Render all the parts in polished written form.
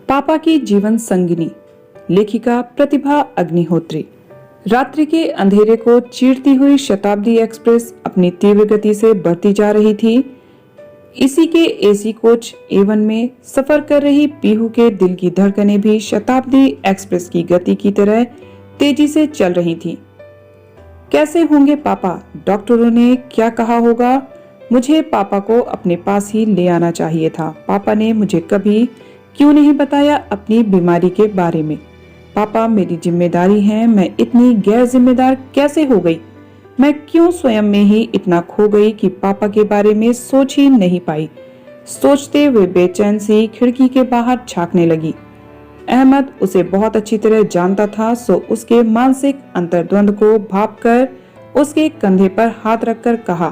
पापा की जीवन संगिनी, लेखिका प्रतिभा अग्निहोत्री। रात्रि के अंधेरे को चीरती हुई शताब्दी एक्सप्रेस अपनी तीव्र गति से बढ़ती जा रही थी। इसी के एसी कोच A1 में सफर कर रही पीहू के दिल की धड़कनें भी शताब्दी एक्सप्रेस की गति की तरह तेजी से चल रही थीं। कैसे होंगे पापा? डॉक्टरों ने क्या कहा होगा? मुझे पापा को अपने पास ही ले आना चाहिए था। पापा ने मुझे कभी क्यों नहीं बताया अपनी बीमारी के बारे में? पापा मेरी जिम्मेदारी है, मैं इतनी गैर जिम्मेदार कैसे हो गई? मैं क्यों स्वयं में ही इतना खो गई कि पापा के बारे में सोच ही नहीं पाई? सोचते हुए बेचैन सी खिड़की के बाहर झांकने लगी। अहमद उसे बहुत अच्छी तरह जानता था, सो उसके मानसिक अंतर्द्वंद को भांपकर उसके कंधे पर हाथ रखकर कहा,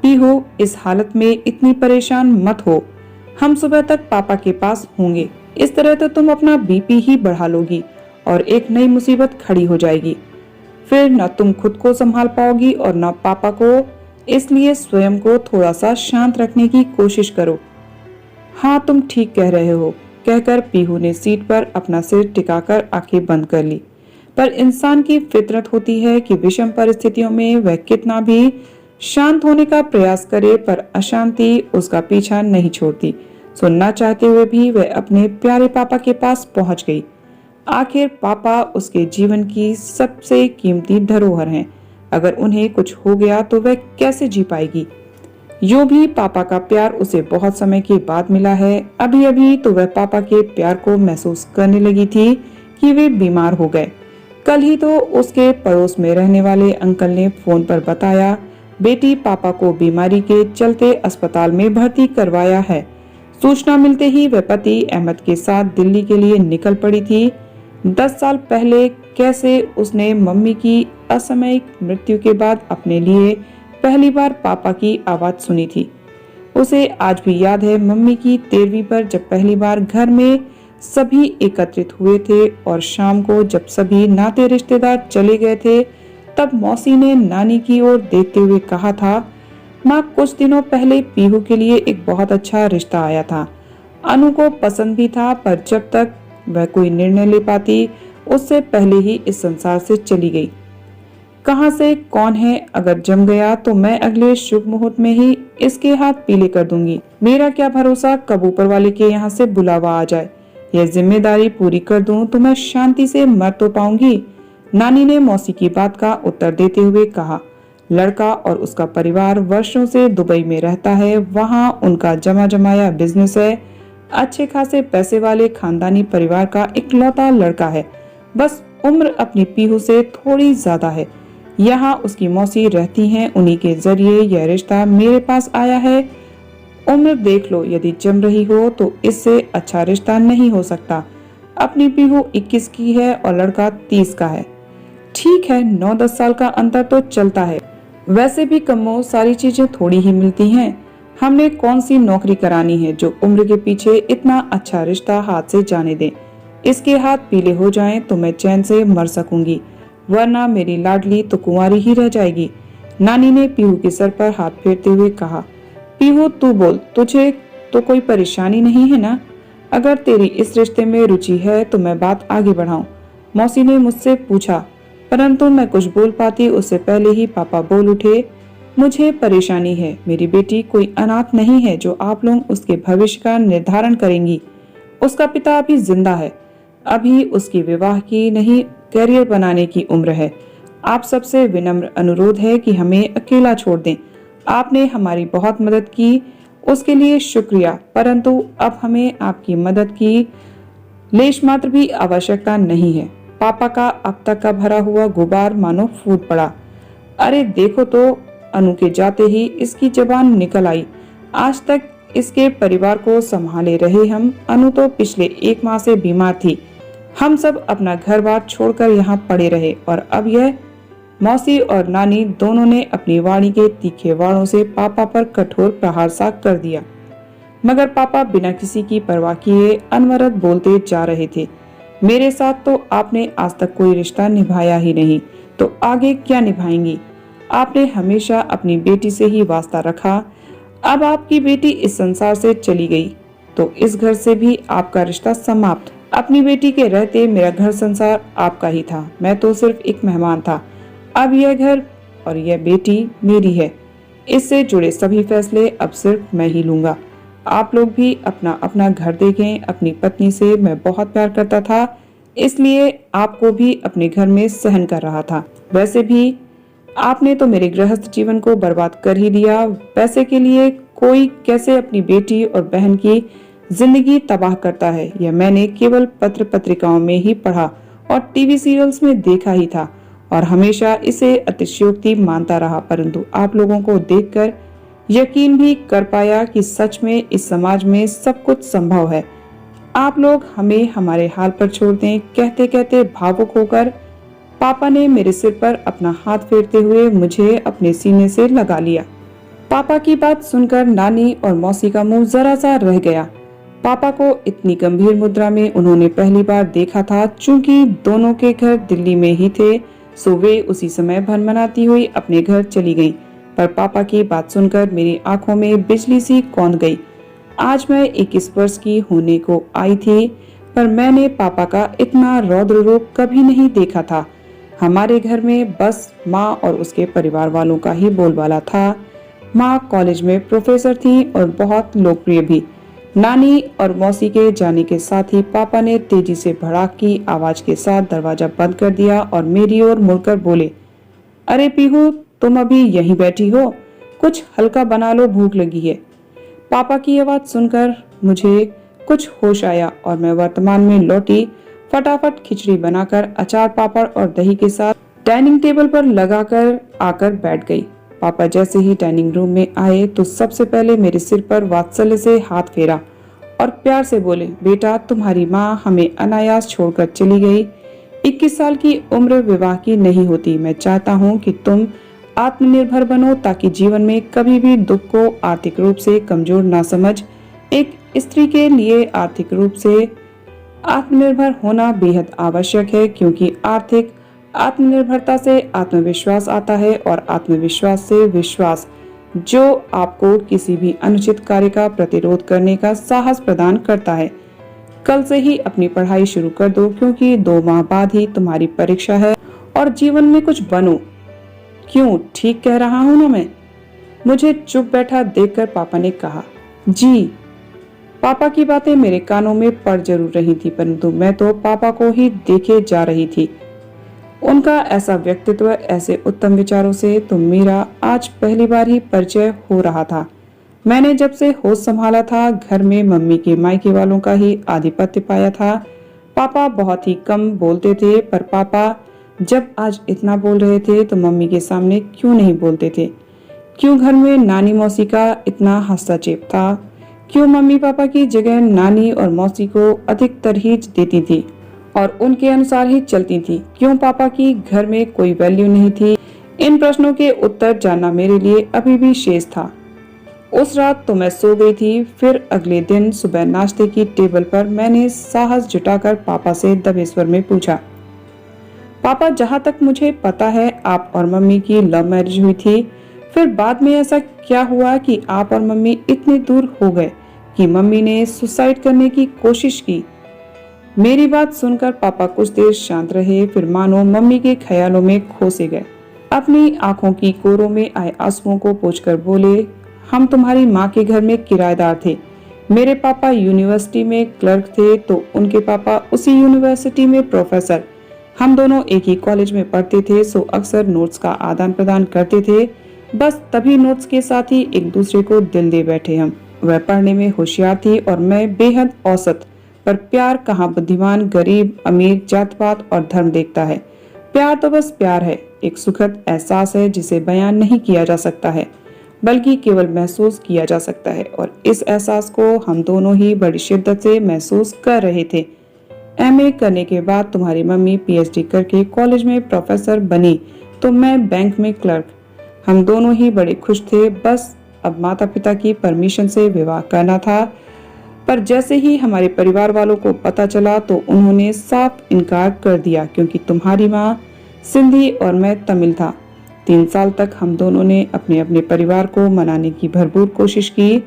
पीहू, इस हालत में इतनी परेशान मत हो। हम सुबह तक पापा के पास होंगे। इस तरह तो तुम अपना बीपी ही बढ़ा लोगी और एक नई मुसीबत खड़ी हो जाएगी। फिर न तुम खुद को संभाल पाओगी और न पापा को। इसलिए स्वयं को थोड़ा सा शांत रखने की कोशिश करो। हाँ, तुम ठीक कह रहे हो, कहकर पीहू ने सीट पर अपना सिर टिकाकर आंखें बंद कर ली। पर इंसान की फितरत होती है कि विषम परिस्थितियों में वह कितना भी शांत होने का प्रयास करे, पर अशांति उसका पीछा नहीं छोड़ती। सुनना चाहते हुए भी वह अपने प्यारे पापा के पास पहुंच गई। आखिर पापा उसके जीवन की सबसे कीमती धरोहर हैं। अगर उन्हें कुछ हो गया तो वह कैसे जी पाएगी? यूं भी पापा का प्यार उसे बहुत समय के बाद मिला है। अभी अभी तो वह पापा के प्यार को महसूस करने लगी थी कि वे बीमार हो गए। कल ही तो उसके पड़ोस में रहने वाले अंकल ने फोन पर बताया, बेटी पापा को बीमारी के चलते अस्पताल में भर्ती करवाया है। सूचना मिलते ही वह पति अहमद के साथ दिल्ली के लिए निकल पड़ी थी। 10 साल पहले कैसे उसने मम्मी की असामयिक मृत्यु के बाद अपने लिए पहली बार पापा की आवाज सुनी थी। उसे आज भी याद है मम्मी की 13वीं पर जब पहली बार घर में सभी एकत्रित हुए थे और शाम को जब सभी नाते रिश्तेदार चले गए थे, तब मौसी ने नानी की ओर देखते हुए कहा था, माँ, कुछ दिनों पहले पीहू के लिए एक बहुत अच्छा रिश्ता आया था। अनु को पसंद भी था, पर जब तक वह कोई निर्णय ले पाती उससे पहले ही इस संसार से चली गई। कहां से कौन है, अगर जम गया तो मैं अगले शुभ मुहूर्त में ही इसके हाथ पीले कर दूंगी। मेरा क्या भरोसा कब ऊपर वाले के यहाँ से बुलावा आ जाए। यह जिम्मेदारी पूरी कर दूं तो मैं शांति से मर तो पाऊंगी। नानी ने मौसी की बात का उत्तर देते हुए कहा, लड़का और उसका परिवार वर्षों से दुबई में रहता है। वहाँ उनका जमा जमाया बिजनेस है। अच्छे खासे पैसे वाले खानदानी परिवार का इकलौता लड़का है। बस उम्र अपनी पीहू से थोड़ी ज्यादा है। यहाँ उसकी मौसी रहती हैं, उन्हीं के जरिए यह रिश्ता मेरे पास आया है। उम्र देख लो, यदि जम रही हो तो इससे अच्छा रिश्ता नहीं हो सकता। अपनी पीहू 21 की है और लड़का 30 का है। ठीक है, 9-10 साल का अंतर तो चलता है। वैसे भी कमो सारी चीजें थोड़ी ही मिलती हैं। हमने कौन सी नौकरी करानी है जो उम्र के पीछे इतना अच्छा रिश्ता हाथ से जाने दे। इसके हाथ पीले हो जाएं तो मैं चैन से मर सकूंगी, वरना मेरी लाडली तो कुंवारी ही रह जाएगी। नानी ने पीहू के सर पर हाथ फेरते हुए कहा, पीहू तू बोल, तुझे तो कोई परेशानी नहीं है ना? अगर तेरी इस रिश्ते में रुचि है तो मैं बात आगे बढ़ाऊं, मौसी ने मुझसे पूछा। परंतु मैं कुछ बोल पाती उससे पहले ही पापा बोल उठे, मुझे परेशानी है। मेरी बेटी कोई अनाथ नहीं है जो आप लोग उसके भविष्य का निर्धारण करेंगी। उसका पिता अभी जिंदा है। अभी उसकी विवाह की नहीं, करियर बनाने की उम्र है। आप सबसे विनम्र अनुरोध है कि हमें अकेला छोड़ दें। आपने हमारी बहुत मदद की, उसके लिए शुक्रिया, परंतु अब हमें आपकी मदद की लेश मात्र भी आवश्यकता नहीं है। पापा का अब तक का भरा हुआ गुबार मानो फूट पड़ा। अरे देखो तो, अनु के जाते ही इसकी जबान निकल आई। आज तक इसके परिवार को संभाले रहे हम। अनु तो पिछले 1 माह से बीमार थी। हम सब अपना घर बार छोड़कर यहाँ पड़े रहे और अब यह। मौसी और नानी दोनों ने अपनी वाणी के तीखे वाणों से पापा पर कठोर प्रहार सा कर दिया, मगर पापा बिना किसी की परवाह किए अनवरत बोलते जा रहे थे, मेरे साथ तो आपने आज तक कोई रिश्ता निभाया ही नहीं, तो आगे क्या निभाएंगी? आपने हमेशा अपनी बेटी से ही वास्ता रखा। अब आपकी बेटी इस संसार से चली गई। तो इस घर से भी आपका रिश्ता समाप्त। अपनी बेटी के रहते मेरा घर संसार आपका ही था, मैं तो सिर्फ एक मेहमान था। अब यह घर और यह बेटी मेरी है। इससे जुड़े सभी फैसले अब सिर्फ मैं ही लूंगा। आप लोग भी अपना अपना घर देखें। अपनी पत्नी से मैं बहुत प्यार करता था, इसलिए आपको भी अपने घर में सहन कर रहा था। वैसे भी आपने तो मेरे गृहस्थ जीवन को बर्बाद कर ही दिया। पैसे के लिए कोई कैसे अपनी बेटी और बहन की जिंदगी तबाह करता है, यह मैंने केवल पत्र पत्रिकाओं में ही पढ़ा और टीवी सीरियल्स में देखा ही था और हमेशा इसे अतिशयोक्ति मानता रहा। परंतु आप लोगों को देखकर यकीन भी कर पाया कि सच में इस समाज में सब कुछ संभव है। आप लोग हमें हमारे हाल पर छोड़ दें। कहते कहते भावुक होकर पापा ने मेरे सिर पर अपना हाथ फेरते हुए मुझे अपने सीने से लगा लिया। पापा की बात सुनकर नानी और मौसी का मुंह जरा सा रह गया। पापा को इतनी गंभीर मुद्रा में उन्होंने पहली बार देखा था। चूंकि दोनों के घर दिल्ली में ही थे, सो वे उसी समय भनभनाती हुई अपने घर चली गईं। पर पापा की बात सुनकर मेरी आंखों में बिजली सी कौंध गई। आज मैं 21 वर्ष की होने को आई थी, पर मैंने पापा का इतना रौद्र रूप कभी नहीं देखा था। हमारे घर में बस माँ और उसके परिवार वालों का ही बोलबाला था। माँ कॉलेज में प्रोफेसर थी और बहुत लोकप्रिय भी। नानी और मौसी के जाने के साथ ही पापा ने तेजी से भड़ाक की आवाज के साथ दरवाजा बंद कर दिया और मेरी ओर मुड़कर बोले, अरे पीहू, तुम अभी यहीं बैठी हो? कुछ हल्का बना लो, भूख लगी है। पापा की आवाज सुनकर मुझे कुछ होश आया और मैं वर्तमान में लौटी। फटाफट खिचड़ी बनाकर अचार पापड़ और दही के साथ डाइनिंग टेबल पर लगाकर आकर बैठ गई। पापा जैसे ही डाइनिंग रूम में आए तो सबसे पहले मेरे सिर पर वात्सल्य से हाथ फेरा और प्यार से बोले, बेटा, तुम्हारी माँ हमें अनायास छोड़कर चली गई। 21 साल की उम्र विवाह की नहीं होती। मैं चाहता हूँ कि तुम आत्मनिर्भर बनो ताकि जीवन में कभी भी दुख को आर्थिक रूप से कमजोर ना समझ। एक स्त्री के लिए आर्थिक रूप से आत्मनिर्भर होना बेहद आवश्यक है, क्योंकि आर्थिक आत्मनिर्भरता से आत्मविश्वास आता है और आत्मविश्वास से विश्वास, जो आपको किसी भी अनुचित कार्य का प्रतिरोध करने का साहस प्रदान करता है। कल से ही अपनी पढ़ाई शुरू कर दो, क्योंकि 2 माह बाद ही तुम्हारी परीक्षा है और जीवन में कुछ बनो। क्यों, ठीक कह रहा हूँ ना मैं? मुझे चुप बैठा देखकर पापा ने कहा, जी। पापा की बातें मेरे कानों में पड़ जरूर रही थी, परंतु मैं तो पापा को ही देखे जा रही थी। उनका ऐसा व्यक्तित्व, ऐसे उत्तम विचारों से तो मेरा आज पहली बार ही परिचय हो रहा था। मैंने जब से होश संभाला था, घर में मम्मी के मायके वालों का ही आधिपत्य पाया था। पापा बहुत ही कम बोलते थे, पर पापा जब आज इतना बोल रहे थे तो मम्मी के सामने क्यों नहीं बोलते थे? क्यों घर में नानी मौसी का इतना हस्तक्षेप था? क्यों मम्मी पापा की जगह नानी और मौसी को अधिक तरजीह देती थी और उनके अनुसार ही चलती थी? क्यों पापा की घर में कोई वैल्यू नहीं थी? इन प्रश्नों के उत्तर जानना मेरे लिए अभी भी शेष था। उस रात तो मैं सो गई थी। फिर अगले दिन सुबह नाश्ते की टेबल पर मैंने साहस जुटाकर पापा से दबे स्वर में पूछा, पापा, जहाँ तक मुझे पता है आप और मम्मी की लव मैरिज हुई थी। फिर बाद में ऐसा क्या हुआ कि आप और मम्मी इतने दूर हो गए कि मम्मी ने सुसाइड करने की कोशिश की? मेरी बात सुनकर पापा कुछ देर शांत रहे, फिर मानो मम्मी के ख्यालों में खो से गए। अपनी आंखों की कोरों में आए आंसुओं को पोंछकर बोले, हम तुम्हारी माँ के घर में किराएदार थे। मेरे पापा यूनिवर्सिटी में क्लर्क थे तो उनके पापा उसी यूनिवर्सिटी में प्रोफेसर। हम दोनों एक ही कॉलेज में पढ़ते थे, सो अक्सर नोट्स का आदान प्रदान करते थे। बस तभी नोट्स के साथ ही एक दूसरे को दिल दे बैठे हम। वह पढ़ने में होशियार थी और मैं बेहद औसत। पर प्यार कहाँ बुद्धिमान, गरीब, अमीर, जात पात और धर्म देखता है। प्यार तो बस प्यार है, एक सुखद एहसास है जिसे बयान नहीं किया जा सकता है, बल्कि केवल महसूस किया जा सकता है। और इस एहसास को हम दोनों ही बड़ी शिद्दत से महसूस कर रहे थे। एमए करने के बाद तुम्हारी मम्मी पीएचडी करके कॉलेज में प्रोफेसर बनी तो मैं बैंक में क्लर्क। हम दोनों ही बड़े खुश थे। बस अब माता पिता की परमिशन से विवाह करना था। पर जैसे ही हमारे परिवार वालों को पता चला तो उन्होंने साफ इनकार कर दिया, क्योंकि तुम्हारी माँ सिंधी और मैं तमिल था। 3 साल तक हम दोनों ने अपने अपने परिवार को मनाने की भरपूर कोशिश की,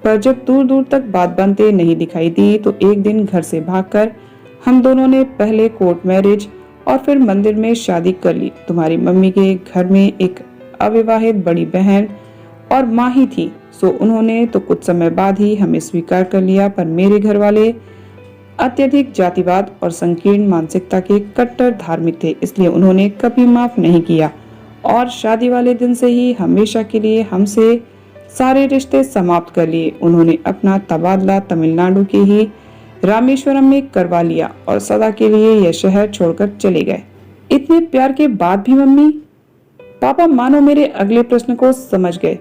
पर जब दूर दूर तक बात बनते नहीं दिखाई दी तो एक दिन घर से भागकर हम दोनों ने पहले कोर्ट मैरिज और फिर मंदिर में शादी कर ली। तुम्हारी मम्मी के घर में एक अविवाहित बड़ी बहन और माँ ही थी, सो उन्होंने तो कुछ समय बाद ही हमें स्वीकार कर लिया। पर मेरे घर वाले अत्यधिक जातिवाद और संकीर्ण मानसिकता के कट्टर धार्मिक थे, इसलिए उन्होंने कभी माफ नहीं किया और शादी वाले दिन से ही हमेशा के लिए हमसे सारे रिश्ते समाप्त कर लिए। उन्होंने अपना तबादला तमिलनाडु के ही रामेश्वरम में करवा लिया और सदा के लिए यह शहर छोड़कर चले गए। इतने प्यार के बाद भी मम्मी? पापा मानो मेरे अगले प्रश्न को समझ गए,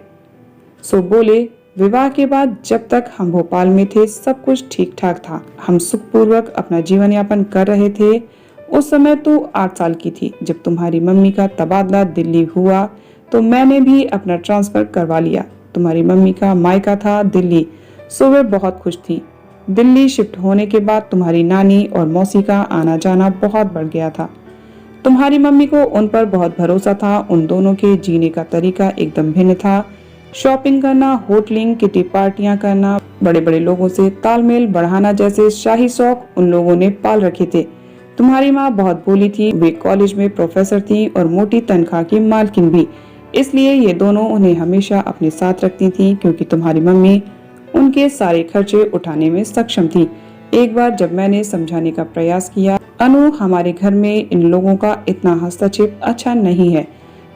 सो बोले, विवाह के बाद जब तक हम भोपाल में थे सब कुछ ठीक ठाक था। हम सुखपूर्वक अपना जीवन यापन कर रहे थे। उस समय तू 8 साल की थी। जब तुम्हारी मम्मी का तबादला दिल्ली हुआ तो मैंने भी अपना ट्रांसफर करवा लिया। तुम्हारी मम्मी का मायका था दिल्ली, सो वे बहुत खुश थी। दिल्ली शिफ्ट होने के बाद तुम्हारी नानी और मौसी का आना जाना बहुत बढ़ गया था। तुम्हारी मम्मी को उन पर बहुत भरोसा था। उन दोनों के जीने का तरीका एकदम भिन्न था। शॉपिंग करना, होटलिंग, किटी पार्टियां करना, बड़े बड़े लोगों से तालमेल बढ़ाना जैसे शाही शौक उन लोगों ने पाल रखे थे। तुम्हारी माँ बहुत भोली थी। वे कॉलेज में प्रोफेसर थी और मोटी तनख्वाह की मालकिन भी, इसलिए ये दोनों उन्हें हमेशा अपने साथ रखती थी क्योंकि तुम्हारी मम्मी उनके सारे खर्चे उठाने में सक्षम थी। एक बार जब मैंने समझाने का प्रयास किया, अनु हमारे घर में इन लोगों का इतना हस्तक्षेप अच्छा नहीं है,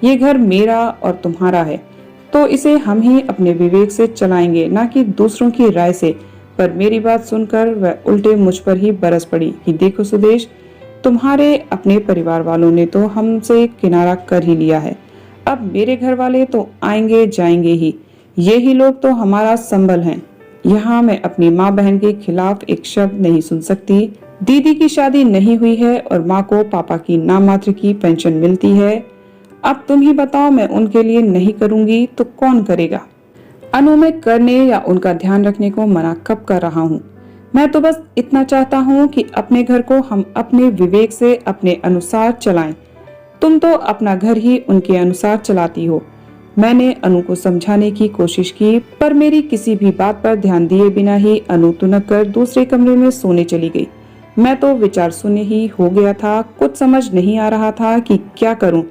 ये घर मेरा और तुम्हारा है तो इसे हम ही अपने विवेक से चलाएंगे, ना कि दूसरों की राय से। पर मेरी बात सुनकर वह उल्टे मुझ पर ही बरस पड़ी कि देखो सुदेश, तुम्हारे अपने परिवार वालों ने तो हमसे किनारा कर ही लिया है, अब मेरे घर वाले तो आएंगे जाएंगे ही, यही लोग तो हमारा संबल हैं। यहाँ मैं अपनी माँ बहन के खिलाफ एक शब्द नहीं सुन सकती। दीदी की शादी नहीं हुई है और माँ को पापा की नाम मात्र की पेंशन मिलती है। अब तुम ही बताओ, मैं उनके लिए नहीं करूंगी तो कौन करेगा? अनु, मैं करने या उनका ध्यान रखने को मना कब कर रहा हूँ? मैं तो बस इतना चाहता हूँ कि अपने घर को हम अपने विवेक से अपने अनुसार चलाएं। तुम तो अपना घर ही उनके अनुसार चलाती हो। मैंने अनु को समझाने की कोशिश की, पर मेरी किसी भी बात पर ध्यान दिए बिना ही अनु तुनक कर दूसरे कमरे में सोने चली गई। मैं तो विचार शून्य ही हो गया था, कुछ समझ नहीं आ रहा था कि क्या करूं।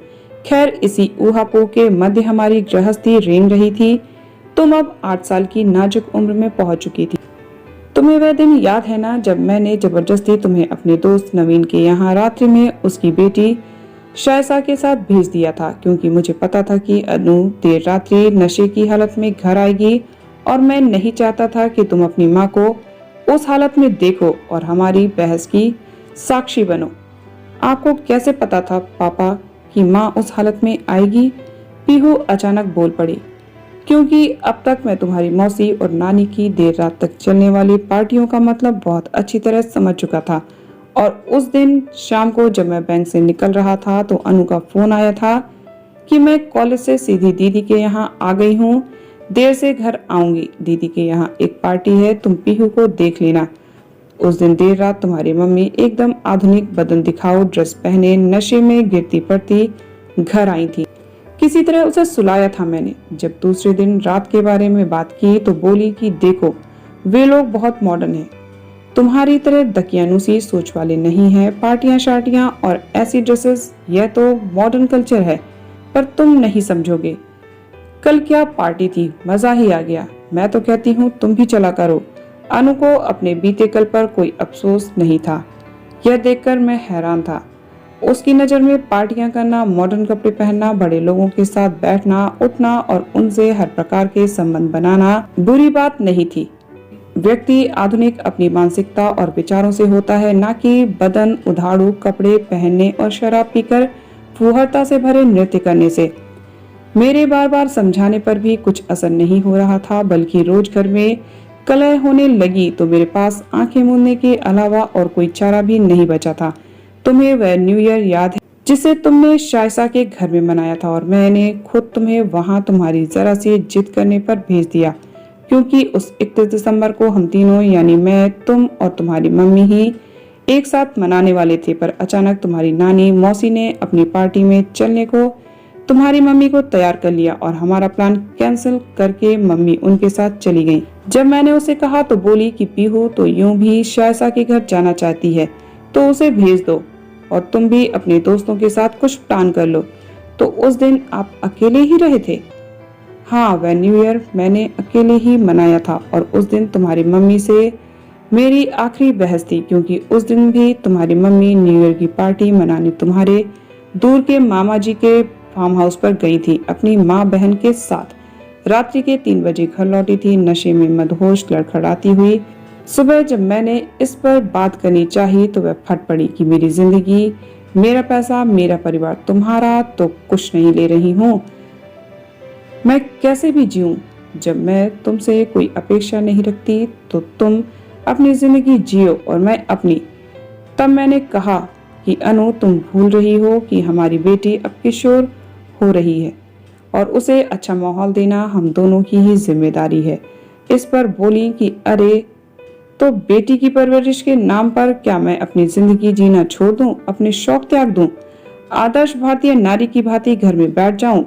खैर, इसी ऊहापोह के मध्य हमारी गृहस्थी रेंग रही थी। तुम अब 8 साल की नाजुक उम्र में पहुंच चुकी थी। तुम्हें वह दिन याद है ना, जब मैंने जबरदस्ती तुम्हें अपने दोस्त नवीन के यहाँ रात्रि में उसकी बेटी शायसा के साथ भेज दिया था, क्योंकि मुझे पता था कि अनु देर रात्रि नशे की हालत में घर आएगी और मैं नहीं चाहता था कि तुम अपनी माँ को उस हालत में देखो और हमारी बहस की साक्षी बनो। आपको कैसे पता था पापा कि माँ उस हालत में आएगी? पीहू अचानक बोल पड़ी, क्योंकि अब तक मैं तुम्हारी मौसी और नानी की देर रात तक चलने वाली पार्टियों का मतलब बहुत अच्छी तरह समझ चुका था। और उस दिन शाम को जब मैं बैंक से निकल रहा था तो अनु का फोन आया था कि मैं कॉलेज से सीधी दीदी के यहाँ आ गई हूँ, देर से घर आऊंगी। दीदी के यहाँ एक पार्टी है, तुम पीहू को देख लेना। उस दिन देर रात तुम्हारी मम्मी एकदम आधुनिक बदन दिखाओ ड्रेस पहने नशे में गिरती पड़ती घर आई थी। किसी तरह उसे सुलाया था मैंने। जब दूसरे दिन रात के बारे में बात की तो बोली कि देखो, वे लोग बहुत मॉडर्न हैं, तुम्हारी तरह दकियानुसी सोच वाले नहीं है। पार्टियां शार्टियां और ऐसी ड्रेसेस, यह तो मॉडर्न कल्चर है, पर तुम नहीं समझोगे। कल क्या पार्टी थी, मजा ही आ गया। मैं तो कहती हूँ तुम भी चला करो। अनु को अपने बीते कल पर कोई अफसोस नहीं था। यह देखकर मैं हैरान था। उसकी नजर में पार्टियां करना, मॉडर्न कपड़े पहनना, बड़े लोगों के साथ बैठना उठना और उनसे हर प्रकार के संबंध बनाना बुरी बात नहीं थी। व्यक्ति आधुनिक अपनी मानसिकता और विचारों से होता है, ना कि बदन उधाड़ू कपड़े पहनने और शराब पीकर फुहरता से भरे नृत्य करने से। मेरे बार बार समझाने पर भी कुछ असर नहीं हो रहा था, बल्कि रोज घर में कलह होने लगी तो मेरे पास आंखें मूंदने के अलावा और कोई चारा भी नहीं बचा था। तुम्हें वह न्यू ईयर याद है जिसे तुमने शायसा के घर में मनाया था और मैंने खुद तुम्हें वहां तुम्हारी जरा सी जिद करने पर भेज दिया, क्योंकि उस 31 दिसंबर को हम तीनों यानी मैं, तुम और तुम्हारी मम्मी ही एक साथ मनाने वाले थे। पर अचानक तुम्हारी नानी मौसी ने अपनी पार्टी में चलने को तुम्हारी मम्मी को तैयार कर लिया और हमारा प्लान कैंसिल करके मम्मी उनके साथ चली गई। जब मैंने उसे कहा तो बोली कि पीहू तो यूं भी शायसा के घर जाना चाहती है तो उसे भेज दो और तुम भी अपने दोस्तों के साथ कुछ प्लान कर लो। तो उस दिन आप अकेले ही रहे थे? हाँ, वह न्यू ईयर मैंने अकेले ही मनाया था और उस दिन तुम्हारी मम्मी से मेरी आखिरी बहस थी, क्योंकि उस दिन भी तुम्हारी मम्मी न्यू ईयर की पार्टी मनाने तुम्हारे दूर के मामा जी के फार्म हाउस पर गई थी अपनी माँ बहन के साथ। रात्रि के 3 बजे घर लौटी थी, नशे में मदहोश लड़खड़ाती हुई। सुबह जब मैंने इस पर बात करनी चाही तो वह फट पड़ी कि मेरी जिंदगी, मेरा पैसा, मेरा परिवार, तुम्हारा तो कुछ नहीं ले रही हूँ, मैं कैसे भी जीऊं? जब मैं तुमसे कोई अपेक्षा नहीं रखती तो तुम अपनी जिंदगी जियो और मैं अपनी। तब मैंने कहा कि अनु, तुम भूल रही हो कि हमारी बेटी अब किशोर हो रही है और उसे अच्छा माहौल देना हम दोनों की ही जिम्मेदारी है। इस पर बोली कि अरे, तो बेटी की परवरिश के नाम पर क्या मैं अपनी जिंदगी जीना छोड़ दूं, अपने शौक त्याग दूं, आदर्श भारतीय नारी की भांति घर में बैठ जाऊं?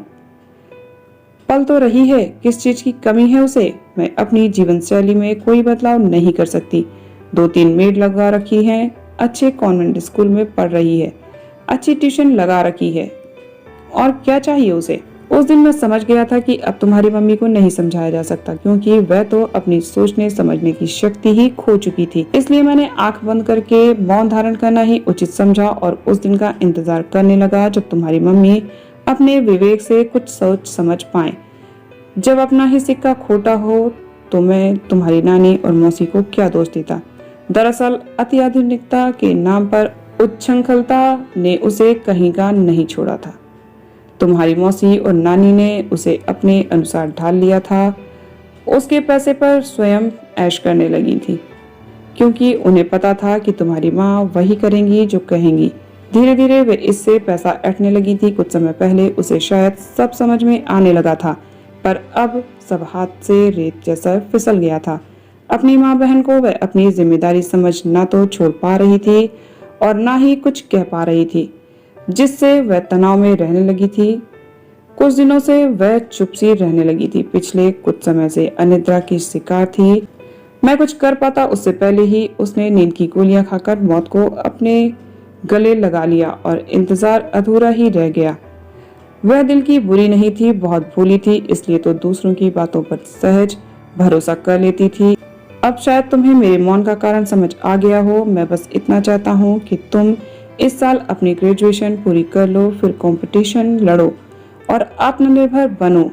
पल तो रही है, किस चीज की कमी है उसे? मैं अपनी जीवन शैली में कोई बदलाव नहीं कर सकती। 2-3 मेड लगा रखी हैं, अच्छे कॉन्वेंट स्कूल में पढ़ रही है, अच्छी ट्यूशन लगा रखी है, और क्या चाहिए उसे? उस दिन मैं समझ गया था कि अब तुम्हारी मम्मी को नहीं समझाया जा सकता, क्योंकि वह तो अपनी सोचने समझने की शक्ति ही खो चुकी थी। इसलिए मैंने आंख बंद करके मौन धारण करना ही उचित समझा और उस दिन का इंतजार करने लगा जब तुम्हारी मम्मी अपने विवेक से कुछ सोच समझ पाए। जब अपना ही सिक्का खोटा हो तो मैं तुम्हारी नानी और मौसी को क्या दोष देता? दरअसल अति आधुनिकता के नाम पर उच्छृंखलता ने उसे कहीं का नहीं छोड़ा था। तुम्हारी मौसी और नानी ने उसे अपने अनुसार ढाल लिया था। उसके पैसे पर स्वयं ऐश करने लगी थी, क्योंकि उन्हें पता था कि तुम्हारी माँ वही करेंगी जो कहेंगी। धीरे धीरे वे इससे पैसा ऐंठने लगी थी। कुछ समय पहले उसे शायद सब समझ में आने लगा था, पर अब सब हाथ से रेत जैसा फिसल गया था। अपनी माँ बहन को वह अपनी जिम्मेदारी समझ ना तो छोड़ पा रही थी और ना ही कुछ कह पा रही थी, जिससे वह तनाव में रहने लगी थी। कुछ दिनों से वह चुप सी रहने लगी थी। पिछले कुछ समय से अनिद्रा की शिकार थी। मैं कुछ कर पाता उससे पहले ही उसने नींद की गोलियां खाकर मौत को अपने गले लगा लिया और इंतजार अधूरा ही रह गया। वह दिल की बुरी नहीं थी, बहुत भोली थी, इसलिए तो दूसरों की बातों पर सहज भरोसा कर लेती थी। अब शायद तुम्हें मेरे मौन का कारण समझ आ गया हो। मैं बस इतना चाहता हूँ कि तुम इस साल अपनी ग्रेजुएशन पूरी कर लो, फिर कंपटीशन लड़ो और आत्मनिर्भर बनो।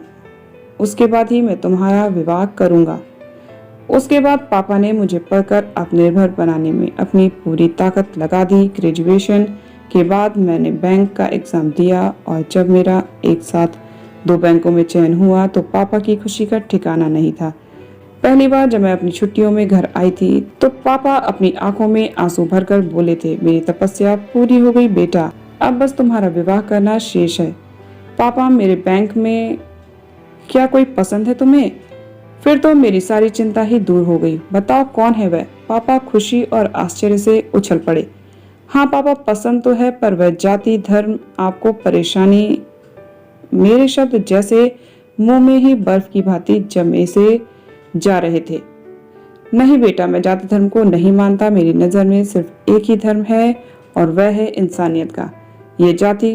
उसके बाद ही मैं तुम्हारा विवाह करूंगा। उसके बाद पापा ने मुझे पढ़कर आत्मनिर्भर बनाने में अपनी पूरी ताकत लगा दी। ग्रेजुएशन के बाद मैंने बैंक का एग्जाम दिया और जब मेरा एक साथ 2 बैंकों में चयन हुआ तो पापा की खुशी का ठिकाना नहीं था। पहली बार जब मैं अपनी छुट्टियों में घर आई थी तो पापा अपनी आंखों में आंसू भरकर बोले थे, मेरी तपस्या पूरी हो गई बेटा, अब बस तुम्हारा विवाह करना शेष है। पापा, मेरे बैंक में क्या कोई पसंद है तुम्हें? फिर तो मेरी सारी चिंता ही दूर हो गई। बताओ कौन है वह? पापा खुशी और आश्चर्य से उछल पड़े। हाँ पापा, पसंद तो है, पर वह जाति धर्म आपको परेशानी। मेरे शब्द जैसे मुंह में ही बर्फ की भांति जमे से जा रहे थे। नहीं बेटा, मैं जाति धर्म को नहीं मानता। मेरी नजर में सिर्फ एक ही धर्म है और वह है इंसानियत का। ये जाति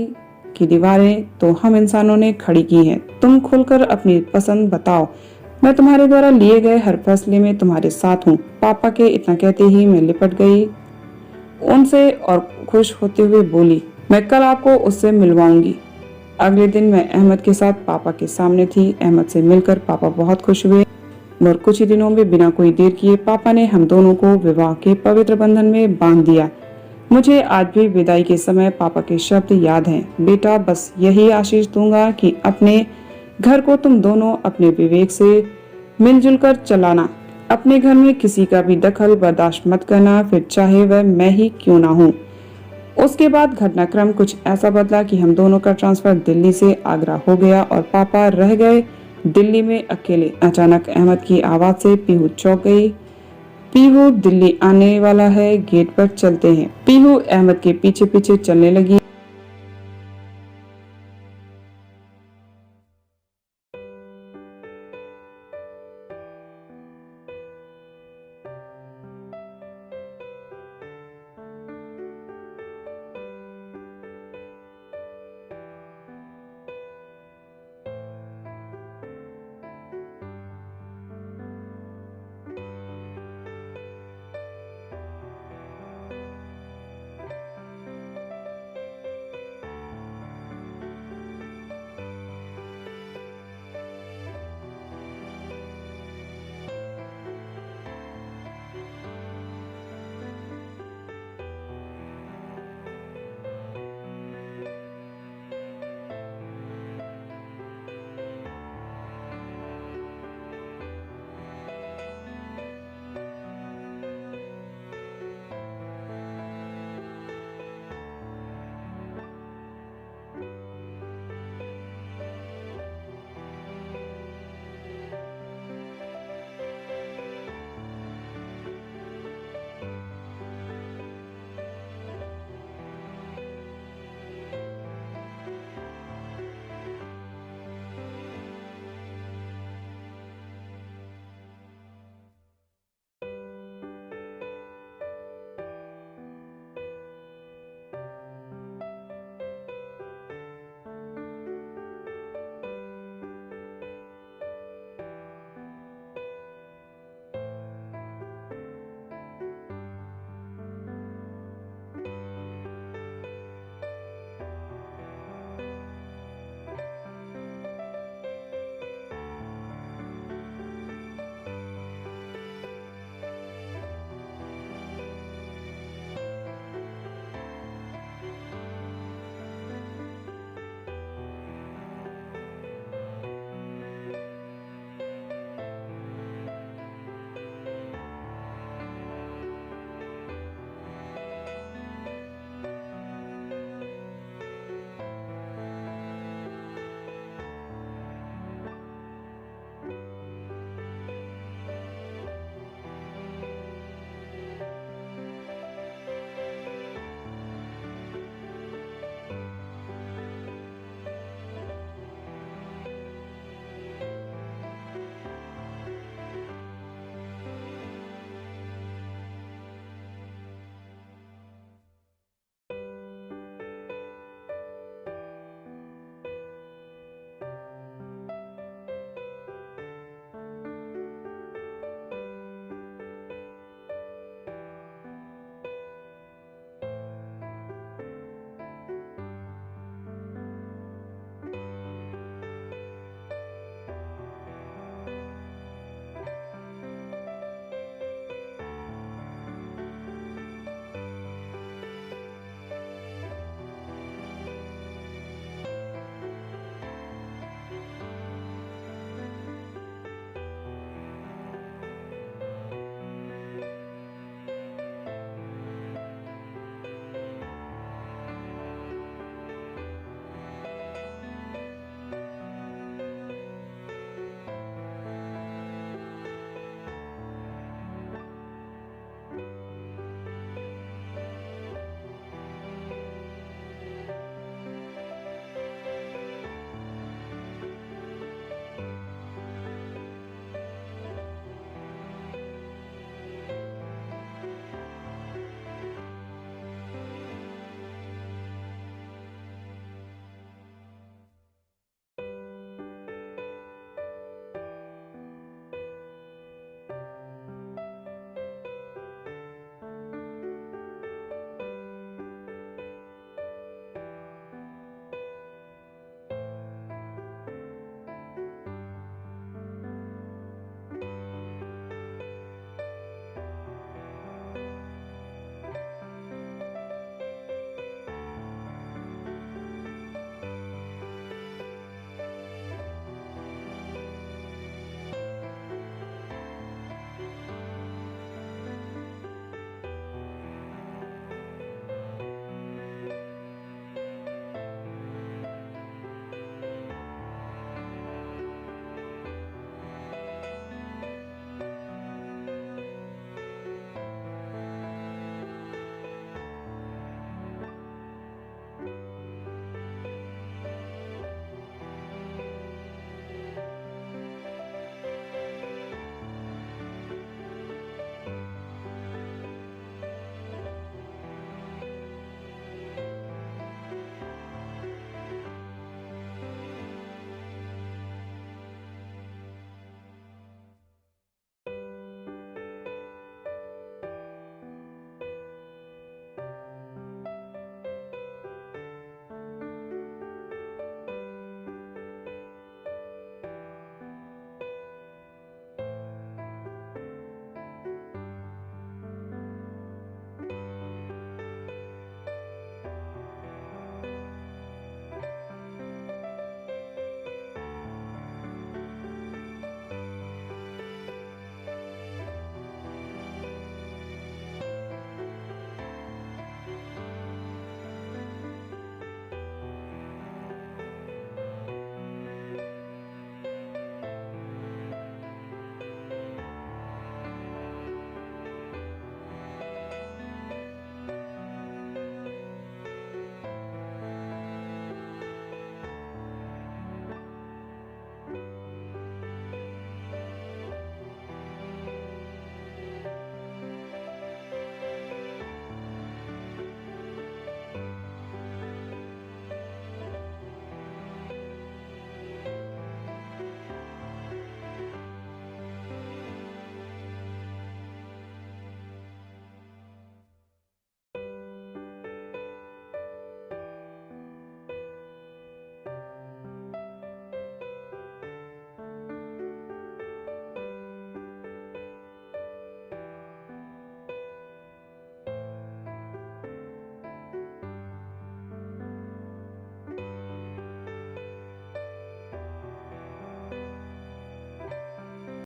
की दीवारें तो हम इंसानों ने खड़ी की हैं। तुम खुलकर अपनी पसंद बताओ, मैं तुम्हारे द्वारा लिए गए हर फैसले में तुम्हारे साथ हूँ। पापा के इतना कहते ही मैं लिपट गई उनसे और खुश होते हुए बोली, मैं कल आपको उससे मिलवाऊंगी। अगले दिन मैं अहमद के साथ पापा के सामने थी। अहमद से मिलकर पापा बहुत खुश हुए और कुछ ही दिनों में बिना कोई देर किए पापा ने हम दोनों को विवाह के पवित्र बंधन में बांध दिया। मुझे आज भी विदाई के समय पापा के शब्द याद हैं, बेटा बस यही आशीष दूंगा कि अपने घर को तुम दोनों अपने विवेक से मिलजुल कर चलाना। अपने घर में किसी का भी दखल बर्दाश्त मत करना, फिर चाहे वह मैं ही क्यों ना हूँ। उसके बाद घटनाक्रम कुछ ऐसा बदला कि हम दोनों का ट्रांसफर दिल्ली से आगरा हो गया और पापा रह गए दिल्ली में अकेले। अचानक अहमद की आवाज से पीहू चौंक गई। पीहू दिल्ली आने वाला है, गेट पर चलते हैं। पीहू अहमद के पीछे पीछे चलने लगी।